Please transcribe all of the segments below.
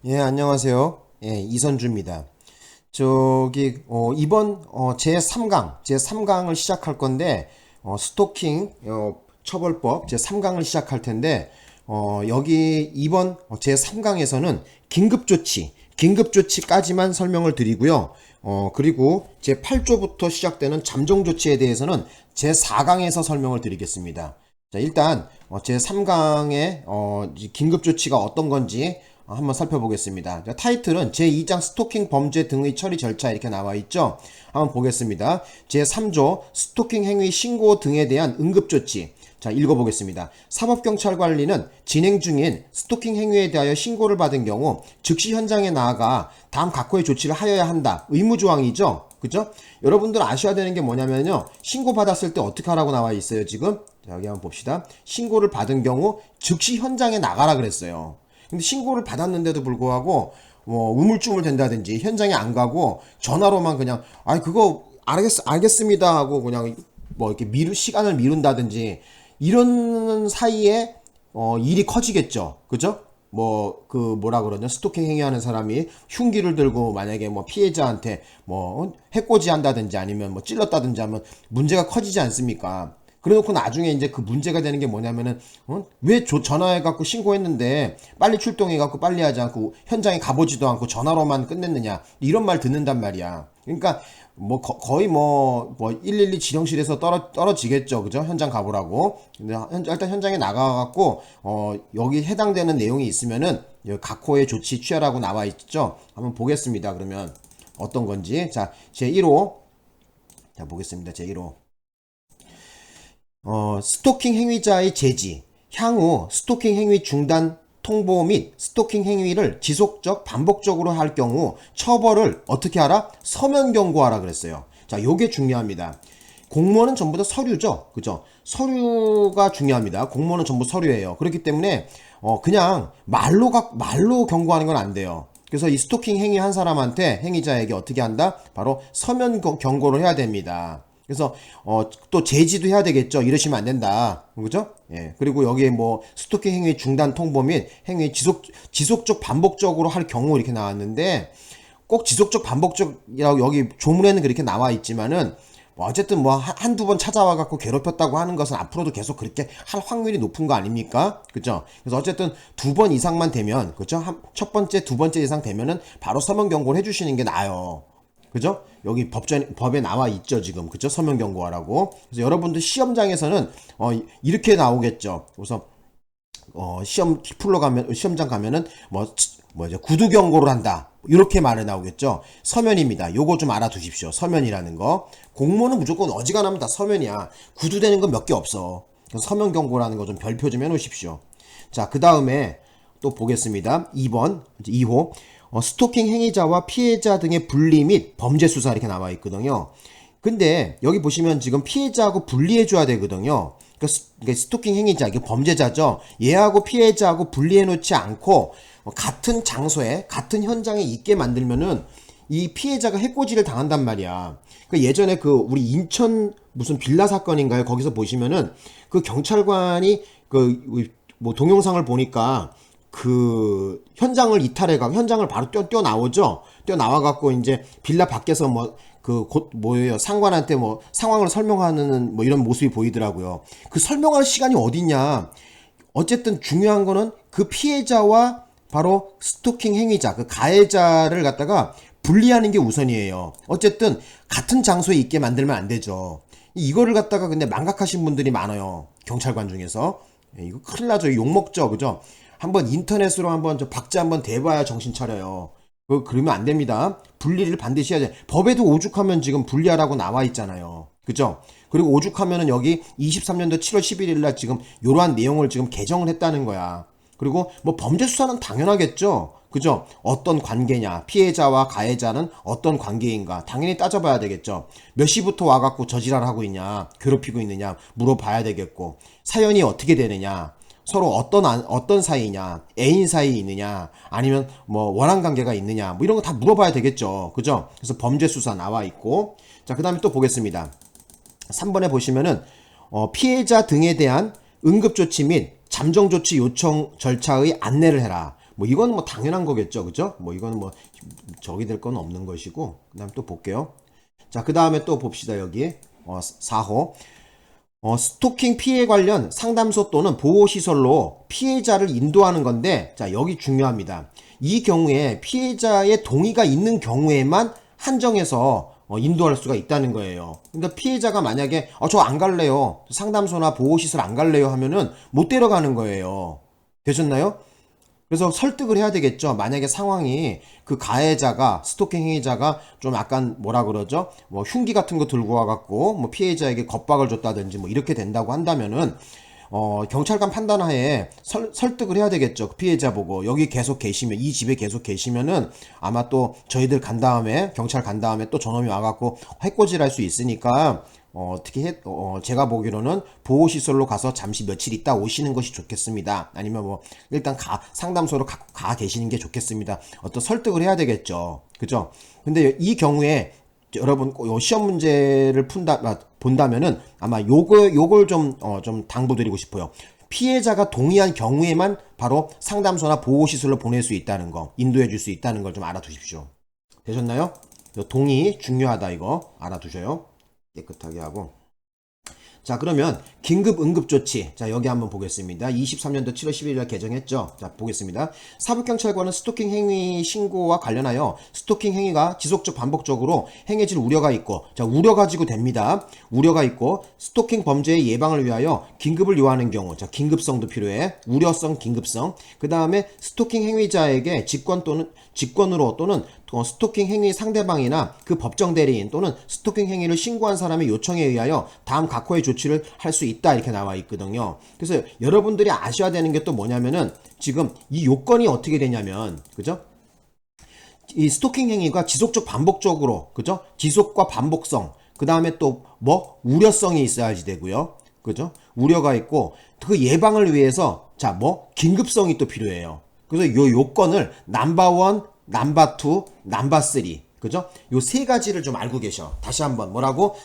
예, 안녕하세요. 예, 이선주입니다. 이번 제3강을 시작할 건데, 스토킹 처벌법 제3강을 시작할 텐데, 여기 이번 제3강에서는 긴급조치까지만 설명을 드리고요. 그리고 제8조부터 시작되는 잠정조치에 대해서는 제4강에서 설명을 드리겠습니다. 자, 일단 제3강의 긴급조치가 어떤 건지 한번 살펴보겠습니다. 자, 타이틀은 제2장 스토킹 범죄 등의 처리 절차 이렇게 나와 있죠. 한번 보겠습니다. 제3조 스토킹 행위 신고 등에 대한 응급조치. 자, 읽어보겠습니다. 사법경찰관리는 진행 중인 스토킹 행위에 대하여 신고를 받은 경우 즉시 현장에 나아가 다음 각호의 조치를 하여야 한다. 의무조항이죠. 그죠? 여러분들 아셔야 되는 게 뭐냐면요. 신고 받았을 때 어떻게 하라고 나와 있어요, 지금? 자, 여기 한번 봅시다. 신고를 받은 경우 즉시 현장에 나가라 그랬어요. 근데 신고를 받았는데도 불구하고 우물쭈물 된다든지 현장에 안 가고 전화로만 그냥 그거 알겠습니다 하고 그냥 이렇게 시간을 미룬다든지 이런 사이에 일이 커지겠죠. 그죠? 뭐라 그러냐, 스토킹 행위하는 사람이 흉기를 들고 만약에 피해자한테 해코지 한다든지 아니면 찔렀다든지 하면 문제가 커지지 않습니까? 그래놓고 나중에 이제 그 문제가 되는 게 뭐냐면은, 왜 전화해갖고 신고했는데 빨리 출동해갖고 빨리 하지 않고 현장에 가보지도 않고 전화로만 끝냈느냐, 이런 말 듣는단 말이야. 그러니까 거의 112 지령실에서 떨어지겠죠. 그죠? 현장 가보라고. 근데 일단 현장에 나가갖고 여기 해당되는 내용이 있으면은 여기 각호의 조치 취하라고 나와 있죠. 한번 보겠습니다. 그러면 어떤 건지. 자, 제1호. 자, 보겠습니다. 제1호. 스토킹 행위자의 제지, 향후 스토킹 행위 중단 통보 및 스토킹 행위를 지속적 반복적으로 할 경우 처벌을 어떻게 하라? 서면 경고하라 그랬어요. 자, 요게 중요합니다. 공무원은 전부 다 서류죠. 그죠? 서류가 중요합니다. 공무원은 전부 서류예요. 그렇기 때문에 그냥 말로 경고하는 건 안 돼요. 그래서 이 스토킹 행위 한 사람한테, 행위자에게 어떻게 한다? 바로 서면 경고를 해야 됩니다. 그래서 또 제지도 해야 되겠죠. 이러시면 안 된다. 그죠? 예. 그리고 여기에 스토킹 행위 중단 통보 및 행위 지속적 반복적으로 할 경우 이렇게 나왔는데, 꼭 지속적 반복적이라고 여기 조문에는 그렇게 나와 있지만은 어쨌든 한두 번 찾아와 갖고 괴롭혔다고 하는 것은 앞으로도 계속 그렇게 할 확률이 높은 거 아닙니까? 그죠? 그래서 어쨌든 2번 이상만 되면, 그죠? 첫 번째, 두 번째 이상 되면은 바로 서면 경고를 해주시는 게 나아요. 그죠? 여기 법에 나와 있죠, 지금. 그죠? 서면 경고하라고. 그래서 여러분들 시험장에서는, 이렇게 나오겠죠. 그래서, 시험장 가면은, 구두 경고를 한다. 이렇게 말이 나오겠죠. 서면입니다. 요거 좀 알아두십시오. 서면이라는 거. 공무원은 무조건 어지간하면 다 서면이야. 구두 되는 건 몇 개 없어. 서면 경고라는 거 좀 별표 좀 해놓으십시오. 자, 그 다음에 또 보겠습니다. 2호. 스토킹 행위자와 피해자 등의 분리 및 범죄 수사 이렇게 나와 있거든요. 근데 여기 보시면 지금 피해자하고 분리해줘야 되거든요. 그러니까 스토킹 행위자, 이게 범죄자죠. 얘하고 피해자하고 분리해놓지 않고 같은 장소에, 같은 현장에 있게 만들면은 이 피해자가 해코지를 당한단 말이야. 예전에 우리 인천 무슨 빌라 사건인가요? 거기서 보시면은 그 경찰관이 동영상을 보니까 현장을 이탈해가고 현장을 바로 뛰어나오죠. 뛰어나와갖고 이제 빌라 밖에서 상관한테 상황을 설명하는 이런 모습이 보이더라고요. 그 설명할 시간이 어딨냐. 어쨌든 중요한 거는 그 피해자와 바로 스토킹 행위자, 그 가해자를 갖다가 분리하는 게 우선이에요. 어쨌든 같은 장소에 있게 만들면 안 되죠. 이거를 갖다가 근데 망각하신 분들이 많아요. 경찰관 중에서. 이거 큰일 나죠. 욕먹죠. 그죠? 한번 인터넷으로 한번 박자 한번 대봐야 정신 차려요. 그러면 안 됩니다. 분리를 반드시 해야 돼. 법에도 오죽하면 지금 분리하라고 나와 있잖아요. 그죠? 그리고 오죽하면은 여기 23년도 7월 11일 날 지금 이러한 내용을 지금 개정을 했다는 거야. 그리고 범죄 수사는 당연하겠죠. 그죠? 어떤 관계냐, 피해자와 가해자는 어떤 관계인가 당연히 따져봐야 되겠죠. 몇 시부터 와갖고 저지랄 하고 있냐, 괴롭히고 있느냐 물어봐야 되겠고, 사연이 어떻게 되느냐, 서로 어떤 사이냐, 애인 사이에 있느냐, 아니면 원한 관계가 있느냐, 이런 거 다 물어봐야 되겠죠. 그죠? 그래서 범죄 수사 나와 있고, 자, 그 다음에 또 보겠습니다. 3번에 보시면은 피해자 등에 대한 응급조치 및 잠정조치 요청 절차의 안내를 해라. 뭐 이건 뭐 당연한 거겠죠. 그죠? 뭐 이건 뭐 적이 될 건 없는 것이고. 그다음 또 볼게요. 자, 그다음에 또 봅시다. 여기 4호. 스토킹 피해 관련 상담소 또는 보호시설로 피해자를 인도하는 건데, 자, 여기 중요합니다. 이 경우에 피해자의 동의가 있는 경우에만 한정해서 인도할 수가 있다는 거예요. 그러니까 피해자가 만약에 저 안 갈래요, 상담소나 보호시설 안 갈래요 하면은 못 데려가는 거예요. 되셨나요? 그래서 설득을 해야 되겠죠. 만약에 상황이 그 가해자가, 스토킹 행위자가 좀 약간 뭐라 그러죠? 뭐 흉기 같은 거 들고 와갖고 뭐 피해자에게 겁박을 줬다든지 뭐 이렇게 된다고 한다면은 경찰관 판단하에 설득을 해야 되겠죠. 그 피해자 보고 여기 계속 계시면, 이 집에 계속 계시면은 아마 또 저희들 간 다음에, 경찰 간 다음에 또 저놈이 와갖고 해코지를 할 수 있으니까 제가 보기로는 보호시설로 가서 잠시 며칠 있다 오시는 것이 좋겠습니다. 아니면 뭐 일단 상담소로 가 계시는 게 좋겠습니다. 어떤 설득을 해야 되겠죠. 그죠? 근데 이 경우에 여러분 시험 문제를 본다면은 아마 요걸 좀 당부드리고 싶어요. 피해자가 동의한 경우에만 바로 상담소나 보호시설로 보낼 수 있다는 거, 인도해 줄 수 있다는 걸 좀 알아두십시오. 되셨나요? 동의 중요하다, 이거 알아두셔요. 깨끗하게 하고. 자, 그러면 긴급 응급조치. 자, 여기 한번 보겠습니다. 23년도 7월 11일 개정했죠. 자, 보겠습니다. 사법경찰관은 스토킹 행위 신고와 관련하여 스토킹 행위가 지속적 반복적으로 행해질 우려가 있고, 자, 우려 가지고 됩니다. 우려가 있고 스토킹 범죄의 예방을 위하여 긴급을 요하는 경우, 자, 긴급성도 필요해. 우려성, 긴급성. 그 다음에 스토킹 행위자에게 직권으로 또는 스토킹 행위 상대방이나 그 법정 대리인 또는 스토킹 행위를 신고한 사람의 요청에 의하여 다음 각호의 조치를 할 수 있다, 이렇게 나와 있거든요. 그래서 여러분들이 아셔야 되는 게 또 뭐냐면은 지금 이 요건이 어떻게 되냐면, 그죠? 이 스토킹 행위가 지속적 반복적으로, 그죠? 지속과 반복성, 그 다음에 또 뭐 우려성이 있어야지 되고요. 그죠? 우려가 있고 그 예방을 위해서 긴급성이 또 필요해요. 그래서 요 요건을 넘버 1, 넘버 2, 넘버 3, 그죠? 요 세 가지를 좀 알고 계셔. 다시 한번 뭐라고?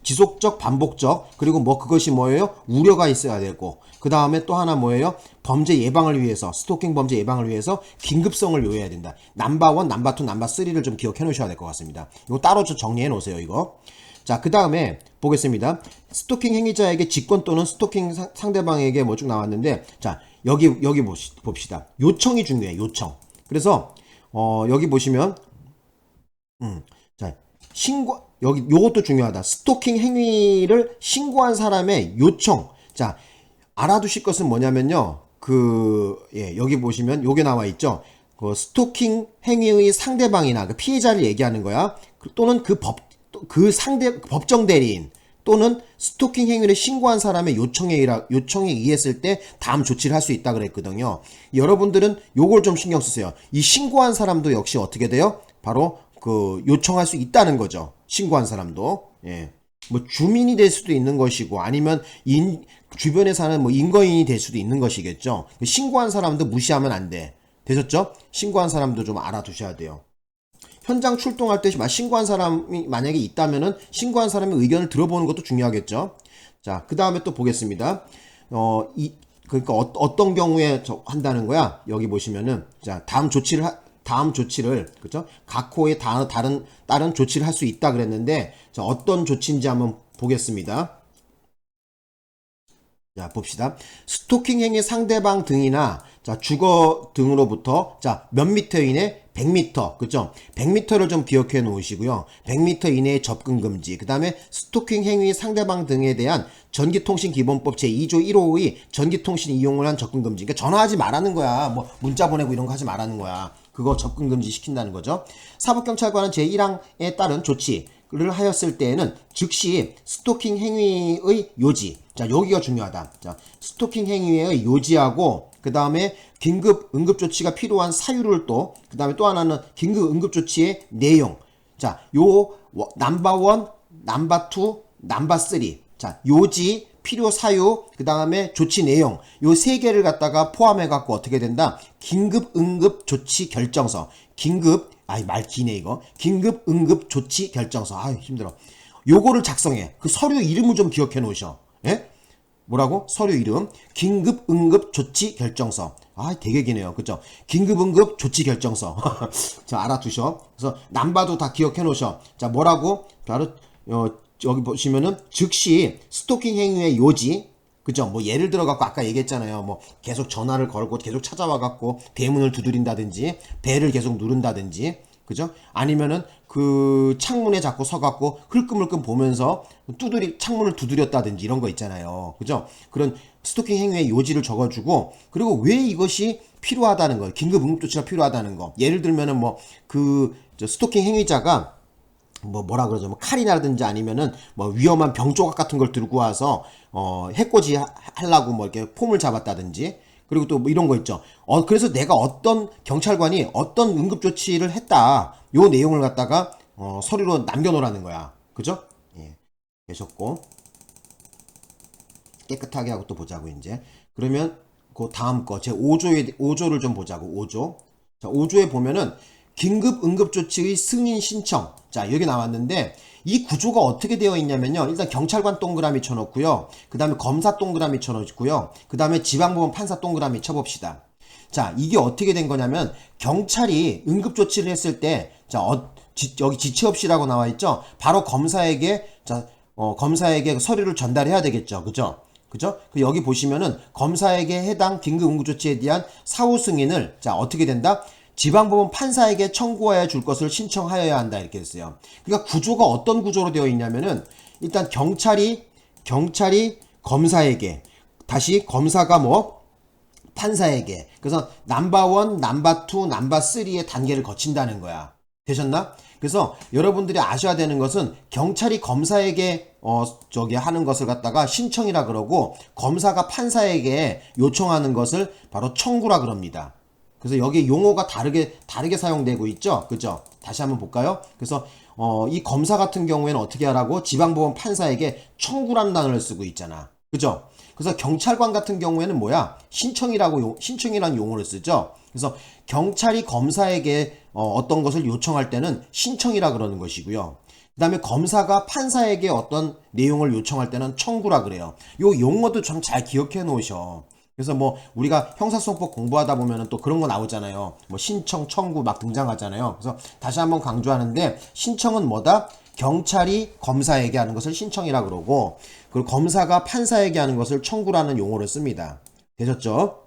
지속적, 반복적, 그리고 뭐 그것이 뭐예요? 우려가 있어야 되고, 그 다음에 또 하나 뭐예요? 범죄 예방을 위해서, 스토킹 범죄 예방을 위해서 긴급성을 요해야 된다. 넘버 1, 넘버 2, 넘버 3를 좀 기억해 놓으셔야 될 것 같습니다. 이거 따로 좀 정리해 놓으세요, 이거. 자, 그 다음에 보겠습니다. 스토킹 행위자에게 직권 또는 스토킹 상대방에게 뭐 쭉 나왔는데, 자, 여기 봅시다. 요청이 중요해, 요청. 그래서 여기 보시면 자, 여기 요것도 중요하다. 스토킹 행위를 신고한 사람의 요청. 자, 알아두실 것은 뭐냐면요. 여기 보시면 요게 나와 있죠. 그 스토킹 행위의 상대방이나 그 피해자를 얘기하는 거야. 또는 법정 대리인 또는 스토킹 행위를 신고한 사람의 요청에 의했을 때 다음 조치를 할 수 있다 그랬거든요. 여러분들은 요걸 좀 신경 쓰세요. 이 신고한 사람도 역시 어떻게 돼요? 바로 요청할 수 있다는 거죠. 신고한 사람도. 예. 뭐 주민이 될 수도 있는 것이고, 아니면 주변에 사는 뭐 인거인이 될 수도 있는 것이겠죠. 신고한 사람도 무시하면 안 돼. 되셨죠? 신고한 사람도 좀 알아두셔야 돼요. 현장 출동할 때 신고한 사람이 만약에 있다면은 신고한 사람의 의견을 들어보는 것도 중요하겠죠. 자, 그 다음에 또 보겠습니다. 그러니까 어떤 경우에 한다는 거야? 여기 보시면은, 자, 다음 조치를, 그죠? 각호에 다른 조치를 할 수 있다 그랬는데, 자, 어떤 조치인지 한번 보겠습니다. 자, 봅시다. 스토킹 행위 상대방 등이나, 자, 주거 등으로부터, 자, 몇 미터 이내? 100m, 그죠? 100m를 좀 기억해 놓으시고요. 100m 이내의 접근 금지. 그 다음에 스토킹 행위 상대방 등에 대한 전기통신기본법 제2조 1호의 전기통신 이용을 한 접근 금지. 그러니까 전화하지 말라는 거야. 뭐 문자 보내고 이런 거 하지 말라는 거야. 그거 접근 금지 시킨다는 거죠. 사법경찰관은 제1항에 따른 조치를 하였을 때에는 즉시 스토킹 행위의 요지. 자, 여기가 중요하다. 자, 스토킹 행위의 요지하고 그 다음에 긴급 응급조치가 필요한 사유를 그 다음에 또 하나는 긴급 응급조치의 내용. 자, 넘버 1, 넘버 2, 넘버 3. 자, 요지, 필요 사유, 그 다음에 조치 내용. 요 세 개를 갖다가 포함해갖고 어떻게 된다? 긴급 응급조치 결정서. 말 기네, 이거. 긴급 응급조치 결정서. 힘들어. 요거를 작성해. 그 서류 이름을 좀 기억해 놓으셔. 예? 뭐라고? 서류 이름. 긴급 응급 조치 결정서. 아, 되게 기네요. 그죠? 긴급응급 조치 결정서. 자, 알아두셔. 그래서 남바도 다 기억해 놓으셔. 자, 뭐라고? 바로, 여기 보시면은, 즉시 스토킹 행위의 요지. 그죠? 뭐, 예를 들어 갖고 아까 얘기했잖아요. 뭐, 계속 전화를 걸고 계속 찾아와 갖고 대문을 두드린다든지, 배를 계속 누른다든지. 그죠? 아니면은 그 창문에 자꾸 서갖고 흘끔흘끔 보면서 창문을 두드렸다든지 이런 거 있잖아요. 그죠? 그런 스토킹 행위의 요지를 적어주고, 그리고 왜 이것이 필요하다는 거, 긴급 응급 조치가 필요하다는 거. 예를 들면은 뭐 그 스토킹 행위자가 뭐라 그러죠? 뭐 칼이라든지 아니면은 뭐 위험한 병 조각 같은 걸 들고 와서 해코지 하려고 뭐 이렇게 폼을 잡았다든지. 그리고 또뭐 이런 거 있죠. 그래서 내가 어떤 경찰관이 어떤 응급조치를 했다. 요 내용을 갖다가 서류로 남겨놓으라는 거야. 그죠? 예. 되셨고. 깨끗하게 하고 또 보자고, 이제. 그러면 그 다음 거, 제 5조를 좀 보자고, 5조. 자, 5조에 보면은 긴급 응급조치의 승인 신청. 자, 여기 나왔는데, 이 구조가 어떻게 되어 있냐면요. 일단 경찰관 동그라미 쳐놓고요. 그 다음에 검사 동그라미 쳐놓고요. 그 다음에 지방법원 판사 동그라미 쳐봅시다. 자, 이게 어떻게 된 거냐면, 경찰이 응급조치를 했을 때, 자, 여기 지체 없이라고 나와 있죠? 바로 검사에게, 자, 검사에게 서류를 전달해야 되겠죠. 그죠? 그죠? 여기 보시면은 검사에게 해당 긴급 응급조치에 대한 사후 승인을, 자, 어떻게 된다? 지방법원 판사에게 청구하여 줄 것을 신청하여야 한다, 이렇게 했어요. 그러니까 구조가 어떤 구조로 되어 있냐면은, 일단 경찰이 검사에게, 다시 검사가 뭐 판사에게, 그래서 넘버 1, 넘버 2, 넘버 3의 단계를 거친다는 거야. 되셨나? 그래서 여러분들이 아셔야 되는 것은, 경찰이 검사에게 하는 것을 갖다가 신청이라 그러고, 검사가 판사에게 요청하는 것을 바로 청구라 그럽니다. 그래서 여기 용어가 다르게 사용되고 있죠. 그죠? 다시 한번 볼까요? 그래서 이 검사 같은 경우에는 어떻게 하라고? 지방법원 판사에게 청구라는 단어를 쓰고 있잖아. 그죠? 그래서 경찰관 같은 경우에는 뭐야? 신청이라는 용어를 쓰죠. 그래서 경찰이 검사에게 어떤 것을 요청할 때는 신청이라 그러는 것이고요. 그 다음에 검사가 판사에게 어떤 내용을 요청할 때는 청구라 그래요. 요 용어도 좀 잘 기억해 놓으셔. 그래서 뭐 우리가 형사소송법 공부하다 보면은 또 그런 거 나오잖아요. 뭐 신청, 청구 막 등장하잖아요. 그래서 다시 한번 강조하는데, 신청은 뭐다? 경찰이 검사에게 하는 것을 신청이라 그러고, 그리고 검사가 판사에게 하는 것을 청구라는 용어를 씁니다. 되셨죠?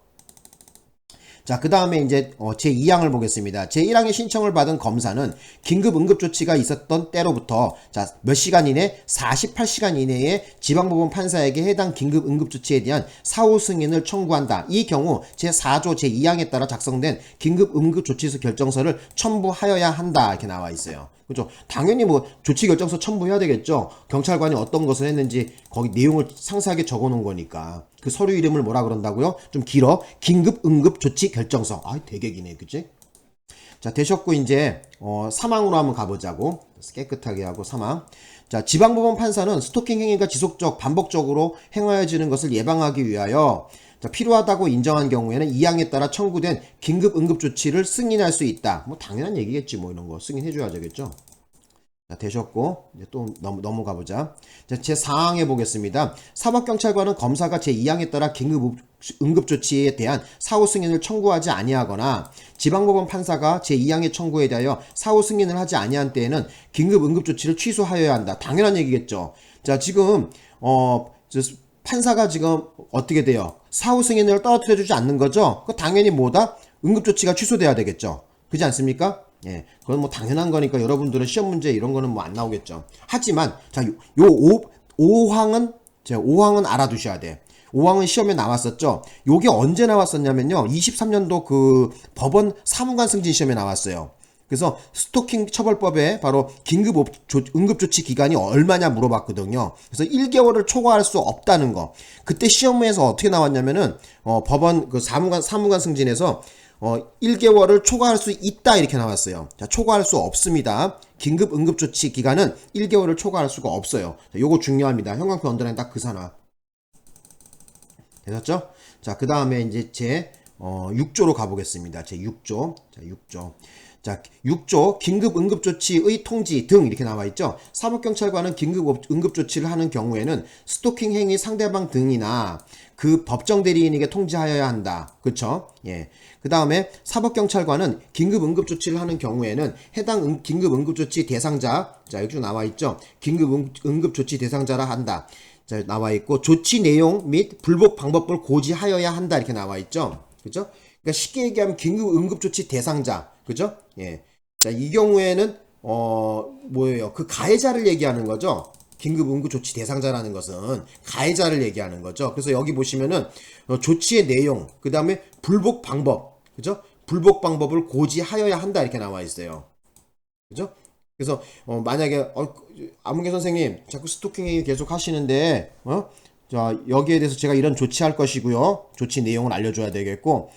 자, 그 다음에 이제 제2항을 보겠습니다. 제1항의 신청을 받은 검사는 긴급 응급조치가 있었던 때로부터, 자, 몇 시간 이내? 48시간 이내에 지방법원 판사에게 해당 긴급 응급조치에 대한 사후 승인을 청구한다. 이 경우 제4조 제2항에 따라 작성된 긴급 응급조치서 결정서를 첨부하여야 한다. 이렇게 나와 있어요. 그죠? 당연히 뭐 조치 결정서 첨부해야 되겠죠. 경찰관이 어떤 것을 했는지 거기 내용을 상세하게 적어 놓은 거니까. 그 서류 이름을 뭐라 그런다고요? 좀 길어. 긴급 응급 조치 결정서. 아, 되게 기네. 그치? 자, 되셨고 이제 3항으로 한번 가보자고. 깨끗하게 하고 3항. 자, 지방법원 판사는 스토킹 행위가 반복적으로 행하여지는 것을 예방하기 위하여, 자, 필요하다고 인정한 경우에는 이 항에 따라 청구된 긴급 응급 조치를 승인할 수 있다. 뭐 당연한 얘기겠지. 뭐 이런 거 승인해줘야 되겠죠. 자, 되셨고 이제 또 넘어가 보자. 자, 제 4항에 보겠습니다. 사법경찰관은 검사가 제 2항에 따라 긴급 응급조치에 대한 사후 승인을 청구하지 아니하거나, 지방법원 판사가 제 2항의 청구에 대하여 사후 승인을 하지 아니한 때에는 긴급 응급조치를 취소하여야 한다. 당연한 얘기겠죠. 자, 지금 판사가 지금 어떻게 돼요? 사후 승인을 떨어뜨려주지 않는 거죠? 그 당연히 뭐다? 응급조치가 취소돼야 되겠죠. 그렇지 않습니까? 예, 그건 뭐 당연한 거니까 여러분들은 시험 문제 이런 거는 뭐 안 나오겠죠. 하지만, 자, 요 5항은 알아두셔야 돼. 5항은 시험에 나왔었죠. 요게 언제 나왔었냐면요. 23년도 그 법원 사무관 승진 시험에 나왔어요. 그래서 스토킹 처벌법에 바로 긴급 응급조치 기간이 얼마냐 물어봤거든요. 그래서 1개월을 초과할 수 없다는 거. 그때 시험에서 어떻게 나왔냐면은 법원 그 사무관 승진에서 1개월을 초과할 수 있다 이렇게 나왔어요. 자, 초과할 수 없습니다. 긴급 응급조치 기간은 1개월을 초과할 수가 없어요. 자, 요거 중요합니다. 형광펜 언더라인 딱 그 사나. 되셨죠? 자, 그 다음에 이제 제 6조로 가보겠습니다. 제 6조. 자, 6조. 자, 6조 긴급응급조치의 통지 등 이렇게 나와 있죠. 사법경찰관은 긴급응급조치를 하는 경우에는 스토킹 행위 상대방 등이나 그 법정 대리인에게 통지하여야 한다. 그쵸? 예. 그 다음에 사법경찰관은 긴급응급조치를 하는 경우에는 해당 긴급응급조치 대상자, 자, 여기 쭉 나와 있죠. 긴급응급조치 대상자라 한다. 자, 나와 있고, 조치 내용 및 불복 방법을 고지하여야 한다. 이렇게 나와 있죠. 그죠? 그러니까 쉽게 얘기하면 긴급응급조치 대상자. 그죠? 예. 자, 이 경우에는, 뭐예요? 그 가해자를 얘기하는 거죠. 긴급응급조치 대상자라는 것은 가해자를 얘기하는 거죠. 그래서 여기 보시면은, 조치의 내용, 그 다음에 불복 방법. 그죠? 불복 방법을 고지하여야 한다. 이렇게 나와 있어요. 그죠? 그래서 만약에 아문계 선생님 자꾸 스토킹 행위 계속 하시는데 자 여기에 대해서 제가 이런 조치할 것이고요. 조치 내용을 알려줘야 되겠고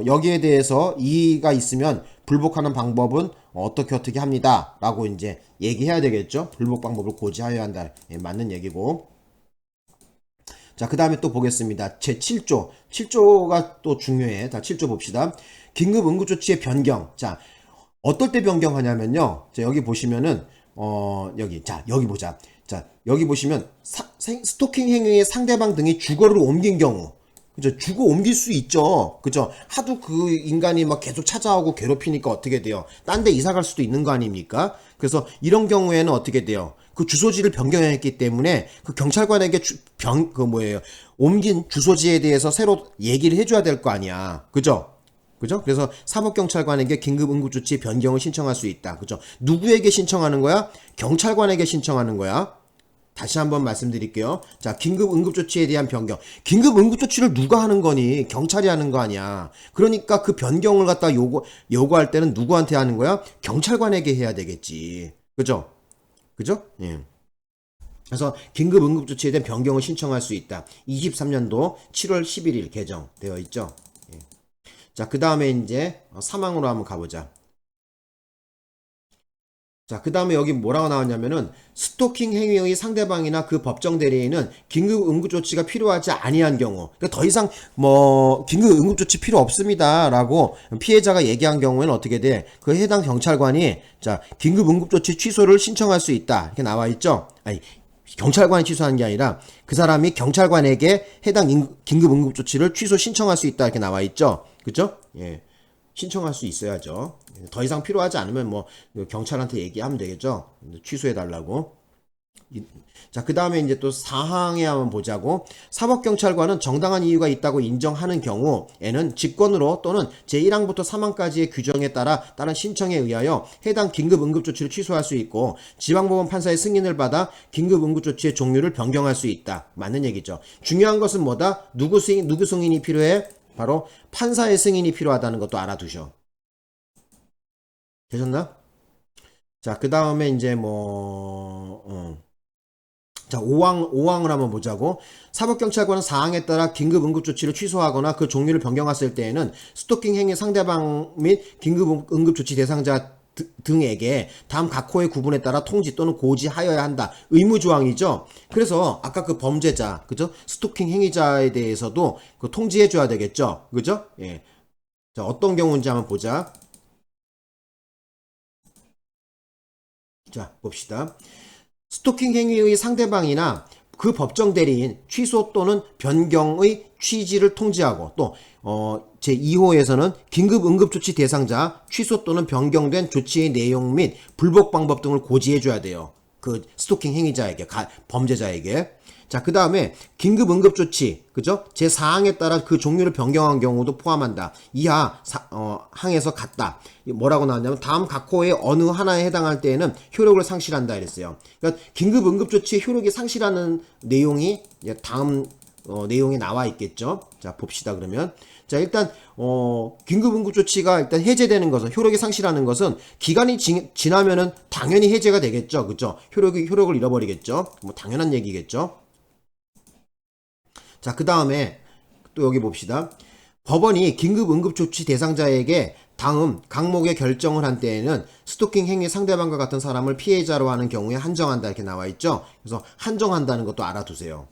여기에 대해서 이의가 있으면 불복하는 방법은 어떻게 합니다. 라고 이제 얘기해야 되겠죠. 불복 방법을 고지하여야 한다. 예, 맞는 얘기고. 자, 그 다음에 또 보겠습니다. 제 7조. 7조가 또 중요해. 자, 7조 봅시다. 긴급응급조치의 변경. 자, 어떨 때 변경하냐면요. 자, 여기 보시면은, 여기 보자. 자, 여기 보시면, 스토킹 행위의 상대방 등이 주거를 옮긴 경우. 그죠? 주거 옮길 수 있죠. 그죠? 하도 그 인간이 막 계속 찾아오고 괴롭히니까 어떻게 돼요? 딴 데 이사 갈 수도 있는 거 아닙니까? 그래서 이런 경우에는 어떻게 돼요? 그 주소지를 변경했기 때문에 그 경찰관에게 옮긴 주소지에 대해서 새로 얘기를 해줘야 될 거 아니야. 그죠? 그죠? 그래서 사법경찰관에게 긴급응급조치 변경을 신청할 수 있다. 그죠? 누구에게 신청하는 거야? 경찰관에게 신청하는 거야. 다시 한번 말씀드릴게요. 자, 긴급응급조치에 대한 변경. 긴급응급조치를 누가 하는 거니? 경찰이 하는 거 아니야. 그러니까 그 변경을 갖다 요구할 때는 누구한테 하는 거야? 경찰관에게 해야 되겠지. 그죠? 그죠? 예. 그래서 긴급응급조치에 대한 변경을 신청할 수 있다. 23년도 7월 11일 개정되어 있죠. 예. 자, 그 다음에 이제 사망으로 한번 가보자. 자, 그 다음에 여기 뭐라고 나왔냐면은 스토킹 행위의 상대방이나 그 법정 대리인은 긴급 응급조치가 필요하지 아니한 경우, 그러니까 더 이상 뭐 긴급 응급조치 필요 없습니다라고 피해자가 얘기한 경우에는 어떻게 돼? 그 해당 경찰관이 자 긴급 응급조치 취소를 신청할 수 있다 이렇게 나와 있죠. 아니 경찰관이 취소하는 게 아니라 그 사람이 경찰관에게 해당 긴급 응급조치를 취소 신청할 수 있다 이렇게 나와 있죠. 그죠? 예. 신청할 수 있어야죠. 더 이상 필요하지 않으면 뭐 경찰한테 얘기하면 되겠죠. 취소해 달라고. 자, 그 다음에 이제 또 사항에 한번 보자고. 사법경찰관은 정당한 이유가 있다고 인정하는 경우에는 직권으로 또는 제1항부터 3항까지의 규정에 따라 다른 신청에 의하여 해당 긴급응급조치를 취소할 수 있고 지방법원 판사의 승인을 받아 긴급응급조치의 종류를 변경할 수 있다. 맞는 얘기죠. 중요한 것은 뭐다? 누구 승인이 필요해? 바로 판사의 승인이 필요하다는 것도 알아두셔. 되셨나? 자, 그 다음에 이제 자, 5항을 한번 보자고. 사법경찰관은 사항에 따라 긴급응급조치를 취소하거나 그 종류를 변경했을 때에는 스토킹 행위 상대방 및 긴급응급조치 대상자 등에게 다음 각 호의 구분에 따라 통지 또는 고지하여야 한다. 의무조항이죠. 그래서 아까 그 범죄자, 그죠? 스토킹 행위자에 대해서도 그 통지해줘야 되겠죠. 그죠? 예. 자, 어떤 경우인지 한번 보자. 자, 봅시다. 스토킹 행위의 상대방이나 그 법정 대리인 취소 또는 변경의 취지를 통지하고 또 제2호에서는 긴급응급조치 대상자 취소 또는 변경된 조치의 내용 및 불복 방법 등을 고지해 줘야 돼요. 그 스토킹 행위자에게 범죄자에게. 자, 그 다음에 긴급응급조치, 그죠? 제4항에 따라 그 종류를 변경한 경우도 포함한다. 이하 항에서 같다. 뭐라고 나왔냐면 다음 각 호의 어느 하나에 해당할 때에는 효력을 상실한다 이랬어요. 그러니까 긴급응급조치의 효력이 상실하는 내용이 다음 내용에 나와 있겠죠. 자, 봅시다 그러면. 자, 일단 긴급응급조치가 일단 해제되는 것은 효력이 상실하는 것은 기간이 지나면은 당연히 해제가 되겠죠. 그죠? 효력을 잃어버리겠죠. 뭐 당연한 얘기겠죠. 자, 그 다음에 또 여기 봅시다. 법원이 긴급응급조치 대상자에게 다음 강목의 결정을 한 때에는 스토킹 행위 상대방과 같은 사람을 피해자로 하는 경우에 한정한다 이렇게 나와 있죠. 그래서 한정한다는 것도 알아두세요.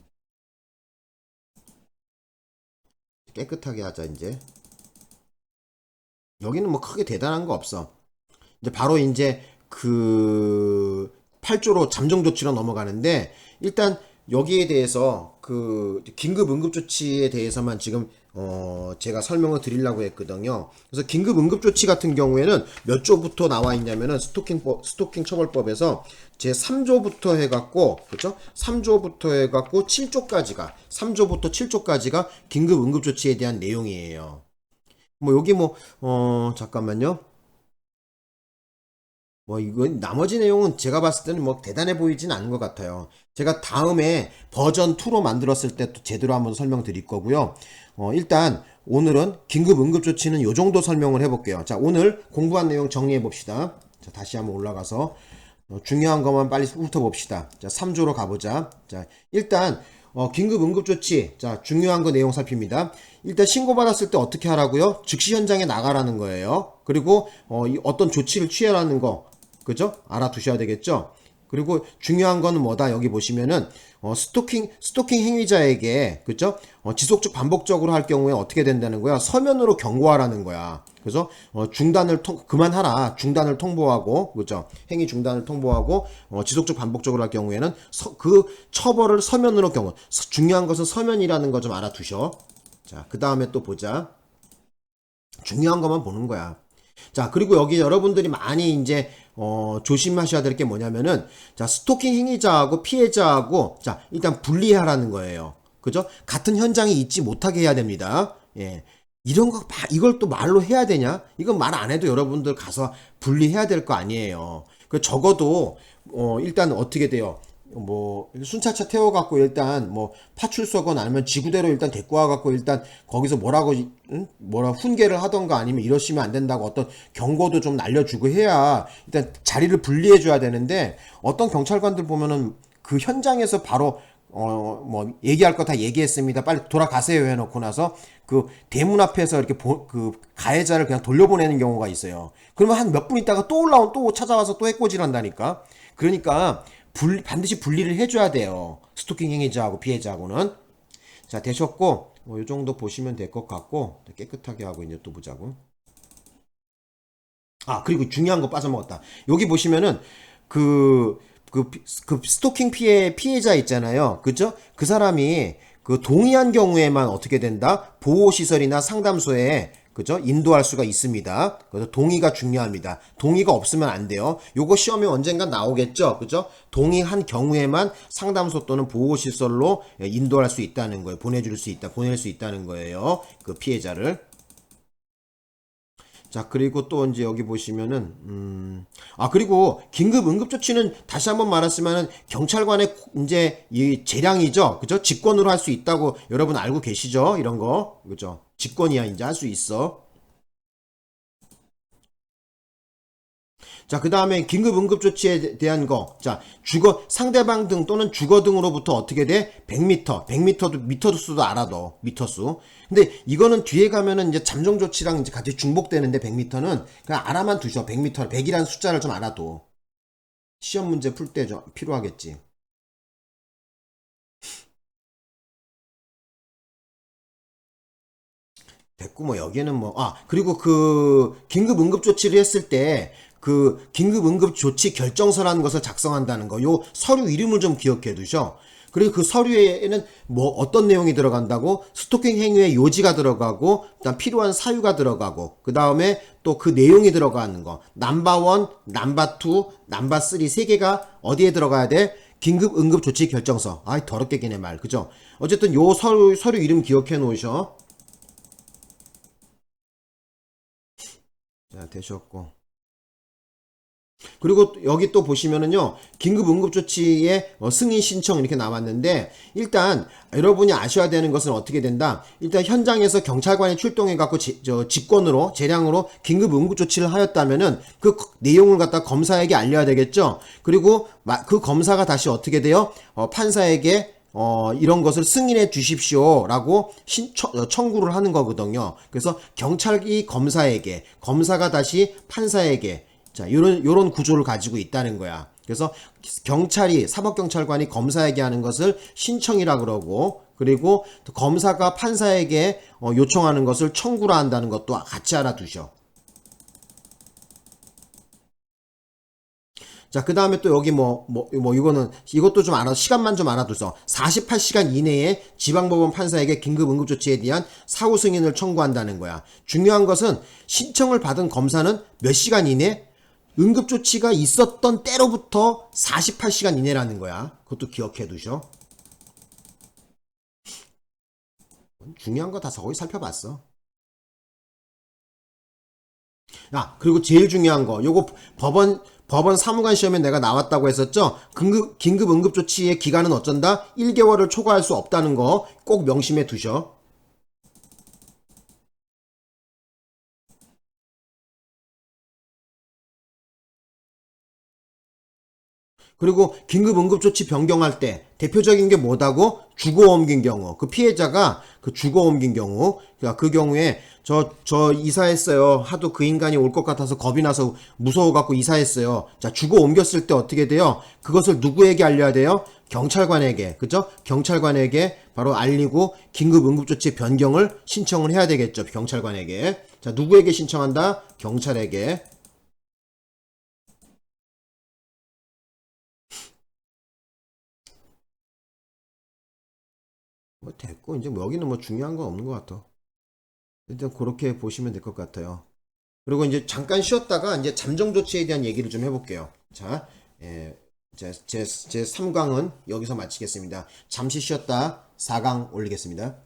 깨끗하게 하자 이제. 여기는 뭐 크게 대단한 거 없어. 이제 바로 이제 그 8조로 잠정 조치로 넘어가는데, 일단 여기에 대해서 그 긴급 응급 조치에 대해서만 지금 제가 설명을 드리려고 했거든요. 그래서 긴급 응급 조치 같은 경우에는 몇 조부터 나와 있냐면은 스토킹 처벌법에서 제 3조부터 해갖고, 그죠? 3조부터 해갖고 7조까지가, 3조부터 7조까지가 긴급 응급 조치에 대한 내용이에요. 뭐 여기 뭐 잠깐만요. 뭐 이건 나머지 내용은 제가 봤을 때는 뭐 대단해 보이진 않은 것 같아요. 제가 다음에 버전 2로 만들었을 때 또 제대로 한번 설명드릴 거고요. 일단 오늘은 긴급 응급 조치는 요 정도 설명을 해볼게요. 자, 오늘 공부한 내용 정리해 봅시다. 자, 다시 한번 올라가서 중요한 것만 빨리 훑어봅시다. 자, 3조로 가보자. 자, 일단 긴급 응급 조치. 자, 중요한 거 내용 살핍니다. 일단 신고받았을 때 어떻게 하라고요? 즉시 현장에 나가라는 거예요. 그리고 어떤 조치를 취하라는 거, 그죠? 알아두셔야 되겠죠? 그리고 중요한 거는 뭐다? 여기 보시면은 스토킹 행위자에게, 그죠? 지속적 반복적으로 할 경우에 어떻게 된다는 거야? 서면으로 경고하라는 거야. 그래서 그만하라, 중단을 통보하고, 그죠? 행위 중단을 통보하고 지속적 반복적으로 할 경우에는 그 처벌을 서면으로 중요한 것은 서면이라는 거 좀 알아두셔. 자, 그 다음에 또 보자. 중요한 것만 보는 거야. 자, 그리고 여기 여러분들이 많이 이제 조심하셔야 될 게 뭐냐면은, 자, 스토킹 행위자하고 피해자하고, 자, 일단 분리하라는 거예요. 그죠? 같은 현장에 있지 못하게 해야 됩니다. 예. 이걸 또 말로 해야 되냐? 이건 말 안 해도 여러분들 가서 분리해야 될 거 아니에요. 그 적어도 일단 어떻게 돼요? 뭐 순찰차 태워갖고 일단 뭐 파출소건 아니면 지구대로 일단 데리고 와갖고 일단 거기서 뭐라 훈계를 하던가 아니면 이러시면 안 된다고 어떤 경고도 좀 날려주고 해야 일단 자리를 분리해줘야 되는데, 어떤 경찰관들 보면은 그 현장에서 바로 뭐 얘기할 거 다 얘기했습니다, 빨리 돌아가세요 해놓고 나서 그 대문 앞에서 이렇게 그 가해자를 그냥 돌려보내는 경우가 있어요. 그러면 한 몇 분 있다가 또 찾아와서 또 해코지한다니까. 그러니까 반드시 분리를 해줘야 돼요. 스토킹 행위자하고 피해자하고는. 자, 되셨고, 뭐, 요 정도 보시면 될 것 같고, 깨끗하게 하고 이제 또 보자고. 아, 그리고 중요한 거 빠져먹었다. 여기 보시면은, 그 스토킹 피해자 있잖아요. 그죠? 그 사람이 그 동의한 경우에만 어떻게 된다? 보호시설이나 상담소에, 그죠? 인도할 수가 있습니다. 그래서 동의가 중요합니다. 동의가 없으면 안 돼요. 요거 시험에 언젠가 나오겠죠? 그죠? 동의한 경우에만 상담소 또는 보호시설로 인도할 수 있다는 거예요. 보낼 수 있다는 거예요. 그 피해자를. 자, 그리고 또 이제 여기 보시면은, 그리고 긴급 응급조치는 다시 한번 말했지만은 경찰관의 이제 이 재량이죠. 그죠? 직권으로 할 수 있다고 여러분 알고 계시죠? 이런 거. 그죠? 직권이야, 이제 할 수 있어. 자, 그 다음에 긴급 응급조치에 대한 거. 자, 상대방 등 또는 주거 등으로부터 어떻게 돼? 100m. 100m도, 미터 수도 알아둬. 미터 수. 근데 이거는 뒤에 가면은 이제 잠정 조치랑 이제 같이 중복되는데 100m는 그냥 알아만 두셔. 100m, 100이라는 숫자를 좀 알아둬. 시험 문제 풀 때 좀 필요하겠지. 됐고, 뭐, 여기는 뭐, 그리고 그, 긴급 응급 조치를 했을 때, 그, 긴급 응급 조치 결정서라는 것을 작성한다는 거, 요 서류 이름을 좀 기억해 두셔. 그리고 그 서류에는 뭐, 어떤 내용이 들어간다고? 스토킹 행위의 요지가 들어가고, 그다음 필요한 사유가 들어가고, 그 다음에 또 그 내용이 들어가는 거. 넘버 1, 넘버 2, 넘버 3, 세 개가 어디에 들어가야 돼? 긴급 응급 조치 결정서. 아이, 더럽게 기네 말. 그죠? 어쨌든 요 서류 이름 기억해 놓으셔. 자, 되셨고. 그리고 여기 또 보시면은요, 긴급 응급조치의 승인 신청 이렇게 나왔는데, 일단 여러분이 아셔야 되는 것은 어떻게 된다? 일단 현장에서 경찰관이 출동해갖고 직권으로, 재량으로 긴급 응급조치를 하였다면은 그 내용을 갖다 검사에게 알려야 되겠죠? 그리고 그 검사가 다시 어떻게 돼요? 판사에게 이런 것을 승인해 주십시오 라고 청구를 하는 거거든요. 그래서 경찰이 검사에게, 검사가 다시 판사에게, 자, 요런 구조를 가지고 있다는 거야. 그래서 사법경찰관이 검사에게 하는 것을 신청이라 그러고, 그리고 검사가 판사에게 요청하는 것을 청구라 한다는 것도 같이 알아두셔. 자, 그 다음에 또 여기 이것도 좀 시간만 좀 알아두서 48시간 이내에 지방법원 판사에게 긴급 응급조치에 대한 사후 승인을 청구한다는 거야. 중요한 것은 신청을 받은 검사는 몇 시간 이내? 응급조치가 있었던 때로부터 48시간 이내라는 거야. 그것도 기억해 두셔. 중요한 거 다 거의 살펴봤어. 그리고 제일 중요한 거, 요거 법원 사무관 시험에 내가 나왔다고 했었죠? 긴급 응급조치의 기간은 어쩐다? 1개월을 초과할 수 없다는 거 꼭 명심해 두셔. 그리고 긴급 응급조치 변경할 때 대표적인 게 뭐다고? 주거 옮긴 경우. 그 피해자가 그 주거 옮긴 경우. 그러니까 그 경우에 저 이사했어요. 하도 그 인간이 올 것 같아서 겁이 나서 무서워갖고 이사했어요. 자, 주거 옮겼을 때 어떻게 돼요? 그것을 누구에게 알려야 돼요? 경찰관에게. 그죠? 경찰관에게 바로 알리고 긴급 응급조치 변경을 신청을 해야 되겠죠. 경찰관에게. 자, 누구에게 신청한다? 경찰에게. 됐고, 이제 여기는 중요한 건 없는 것 같아. 일단 그렇게 보시면 될 것 같아요. 그리고 이제 잠깐 쉬었다가 이제 잠정 조치에 대한 얘기를 좀 해볼게요. 자, 제 3강은 여기서 마치겠습니다. 잠시 쉬었다 4강 올리겠습니다.